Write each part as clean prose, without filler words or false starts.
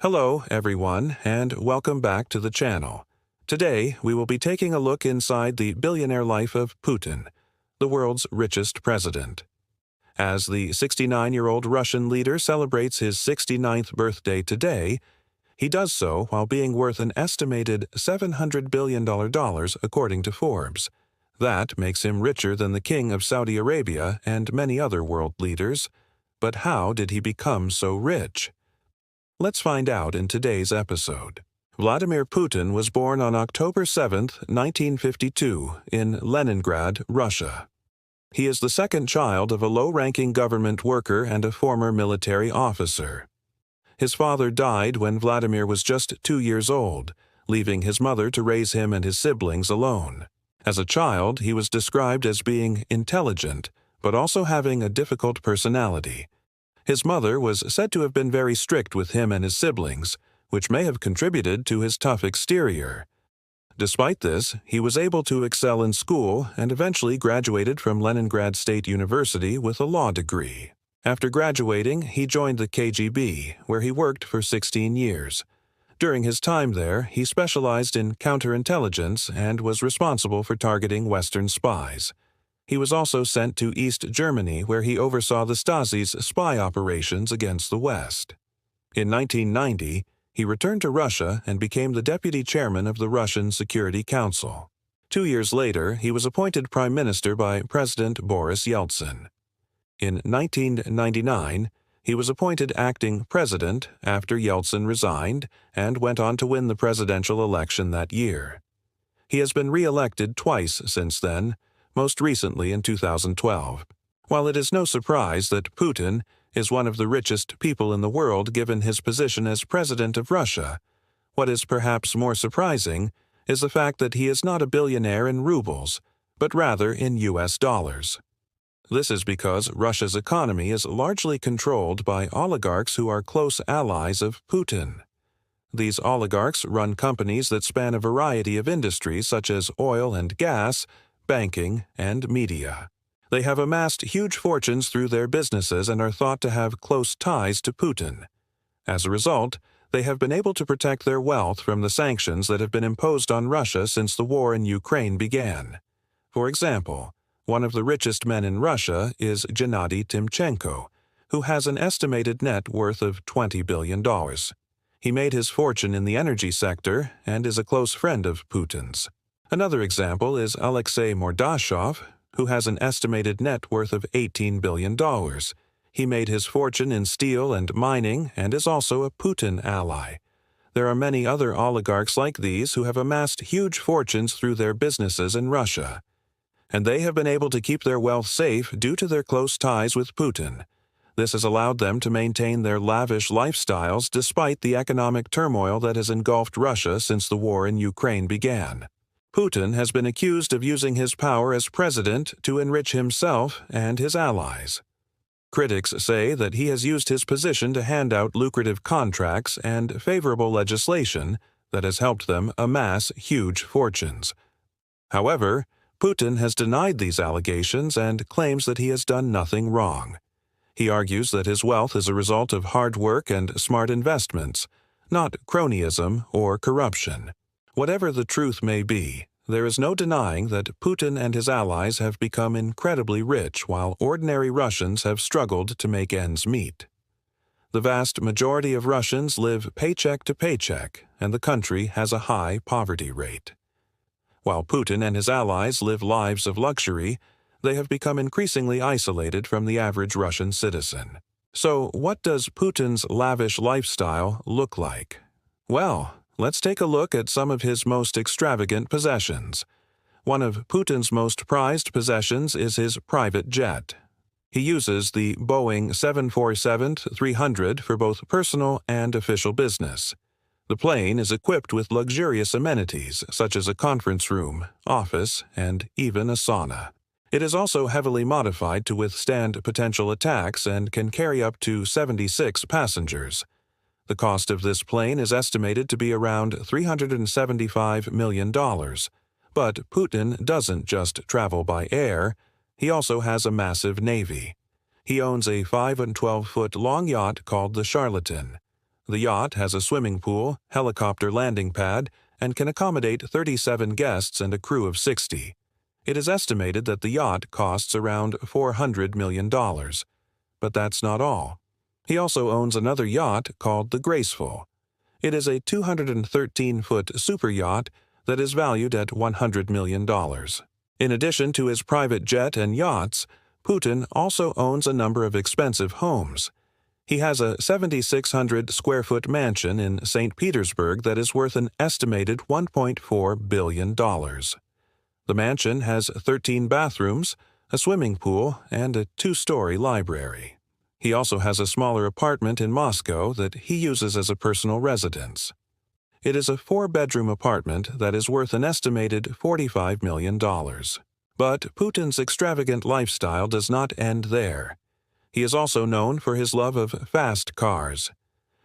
Hello, everyone, and welcome back to the channel. Today, we will be taking a look inside the billionaire life of Putin, the world's richest president. As the 69-year-old Russian leader celebrates his 69th birthday today, he does so while being worth an estimated $700 billion according to Forbes. That makes him richer than the King of Saudi Arabia and many other world leaders. But how did he become so rich? Let's find out in today's episode. Vladimir Putin was born on October 7, 1952, in Leningrad, Russia. He is the second child of a low-ranking government worker and a former military officer. His father died when Vladimir was just 2 years old, leaving his mother to raise him and his siblings alone. As a child, he was described as being intelligent, but also having a difficult personality. His mother was said to have been very strict with him and his siblings, which may have contributed to his tough exterior. Despite this, he was able to excel in school and eventually graduated from Leningrad State University with a law degree. After graduating, he joined the KGB, where he worked for 16 years. During his time there, he specialized in counterintelligence and was responsible for targeting Western spies. He was also sent to East Germany, where he oversaw the Stasi's spy operations against the West. In 1990, he returned to Russia and became the deputy chairman of the Russian Security Council. 2 years later, he was appointed prime minister by President Boris Yeltsin. In 1999, he was appointed acting president after Yeltsin resigned and went on to win the presidential election that year. He has been re-elected twice since then, most recently in 2012. While it is no surprise that Putin is one of the richest people in the world given his position as president of Russia, what is perhaps more surprising is the fact that he is not a billionaire in rubles, but rather in US dollars. This is because Russia's economy is largely controlled by oligarchs who are close allies of Putin. These oligarchs run companies that span a variety of industries such as oil and gas, banking, and media. They have amassed huge fortunes through their businesses and are thought to have close ties to Putin. As a result, they have been able to protect their wealth from the sanctions that have been imposed on Russia since the war in Ukraine began. For example, one of the richest men in Russia is Timchenko, who has an estimated net worth of $20 billion. He made his fortune in the energy sector and is a close friend of Putin's. Another example is Alexei Mordashov, who has an estimated net worth of $18 billion. He made his fortune in steel and mining and is also a Putin ally. There are many other oligarchs like these who have amassed huge fortunes through their businesses in Russia. And they have been able to keep their wealth safe due to their close ties with Putin. This has allowed them to maintain their lavish lifestyles despite the economic turmoil that has engulfed Russia since the war in Ukraine began. Putin has been accused of using his power as president to enrich himself and his allies. Critics say that he has used his position to hand out lucrative contracts and favorable legislation that has helped them amass huge fortunes. However, Putin has denied these allegations and claims that he has done nothing wrong. He argues that his wealth is a result of hard work and smart investments, not cronyism or corruption. Whatever the truth may be, there is no denying that Putin and his allies have become incredibly rich while ordinary Russians have struggled to make ends meet. The vast majority of Russians live paycheck to paycheck, and the country has a high poverty rate. While Putin and his allies live lives of luxury, they have become increasingly isolated from the average Russian citizen. So, what does Putin's lavish lifestyle look like? Well, let's take a look at some of his most extravagant possessions. One of Putin's most prized possessions is his private jet. He uses the Boeing 747-300 for both personal and official business. The plane is equipped with luxurious amenities such as a conference room, office, and even a sauna. It is also heavily modified to withstand potential attacks and can carry up to 76 passengers. The cost of this plane is estimated to be around $375 million. But Putin doesn't just travel by air, he also has a massive navy. He owns a 5- and 12-foot long yacht called the Charlatan. The yacht has a swimming pool, helicopter landing pad, and can accommodate 37 guests and a crew of 60. It is estimated that the yacht costs around $400 million. But that's not all. He also owns another yacht called the Graceful. It is a 213-foot super yacht that is valued at $100 million. In addition to his private jet and yachts, Putin also owns a number of expensive homes. He has a 7,600-square-foot mansion in St. Petersburg that is worth an estimated $1.4 billion. The mansion has 13 bathrooms, a swimming pool, and a 2-story library. He also has a smaller apartment in Moscow that he uses as a personal residence. It is a 4-bedroom apartment that is worth an estimated $45 million. But Putin's extravagant lifestyle does not end there. He is also known for his love of fast cars.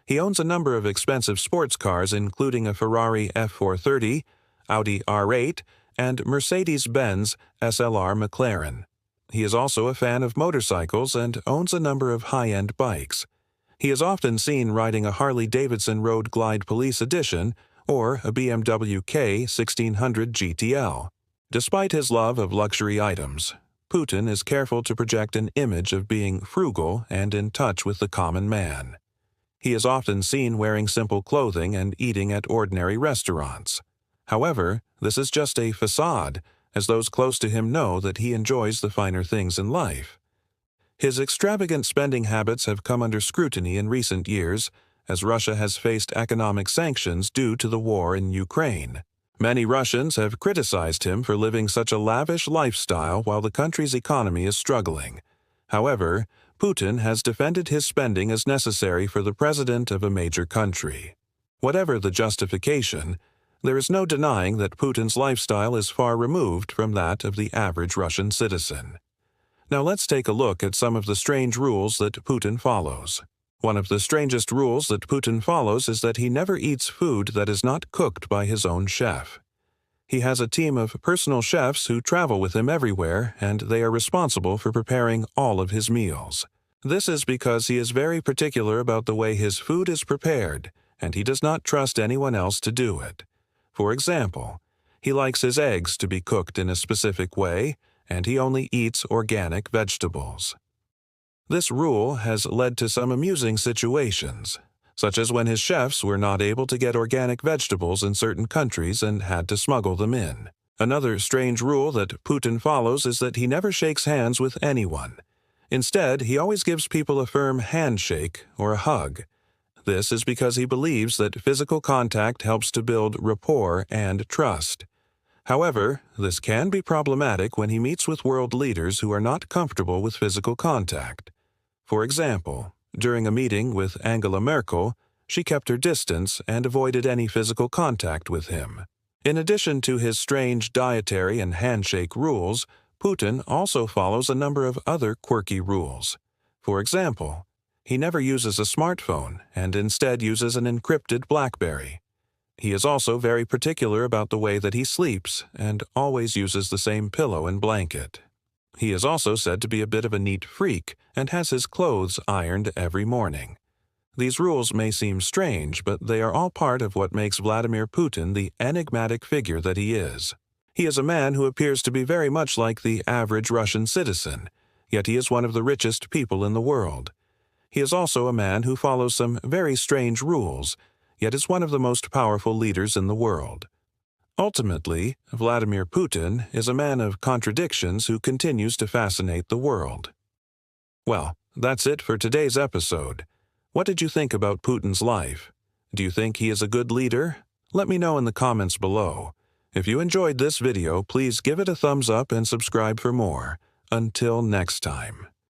He owns a number of expensive sports cars including a Ferrari F430, Audi R8, and Mercedes-Benz SLR McLaren. He is also a fan of motorcycles and owns a number of high-end bikes. He is often seen riding a Harley-Davidson Road Glide Police Edition or a BMW K 1600 GTL. Despite his love of luxury items, Putin is careful to project an image of being frugal and in touch with the common man. He is often seen wearing simple clothing and eating at ordinary restaurants. However, this is just a facade, as those close to him know that he enjoys the finer things in life. His extravagant spending habits have come under scrutiny in recent years, as Russia has faced economic sanctions due to the war in Ukraine. Many Russians have criticized him for living such a lavish lifestyle while the country's economy is struggling. However, Putin has defended his spending as necessary for the president of a major country. Whatever the justification, there is no denying that Putin's lifestyle is far removed from that of the average Russian citizen. Now let's take a look at some of the strange rules that Putin follows. One of the strangest rules that Putin follows is that he never eats food that is not cooked by his own chef. He has a team of personal chefs who travel with him everywhere, and they are responsible for preparing all of his meals. This is because he is very particular about the way his food is prepared, and he does not trust anyone else to do it. For example, he likes his eggs to be cooked in a specific way, and he only eats organic vegetables. This rule has led to some amusing situations, such as when his chefs were not able to get organic vegetables in certain countries and had to smuggle them in. Another strange rule that Putin follows is that he never shakes hands with anyone. Instead, he always gives people a firm handshake or a hug. This is because he believes that physical contact helps to build rapport and trust. However, this can be problematic when he meets with world leaders who are not comfortable with physical contact. For example, during a meeting with Angela Merkel, she kept her distance and avoided any physical contact with him. In addition to his strange dietary and handshake rules, Putin also follows a number of other quirky rules. For example, he never uses a smartphone and instead uses an encrypted BlackBerry. He is also very particular about the way that he sleeps and always uses the same pillow and blanket. He is also said to be a bit of a neat freak and has his clothes ironed every morning. These rules may seem strange, but they are all part of what makes Vladimir Putin the enigmatic figure that he is. He is a man who appears to be very much like the average Russian citizen, yet he is one of the richest people in the world. He is also a man who follows some very strange rules, yet is one of the most powerful leaders in the world. Ultimately, Vladimir Putin is a man of contradictions who continues to fascinate the world. Well, that's it for today's episode. What did you think about Putin's life? Do you think he is a good leader? Let me know in the comments below. If you enjoyed this video, please give it a thumbs up and subscribe for more. Until next time.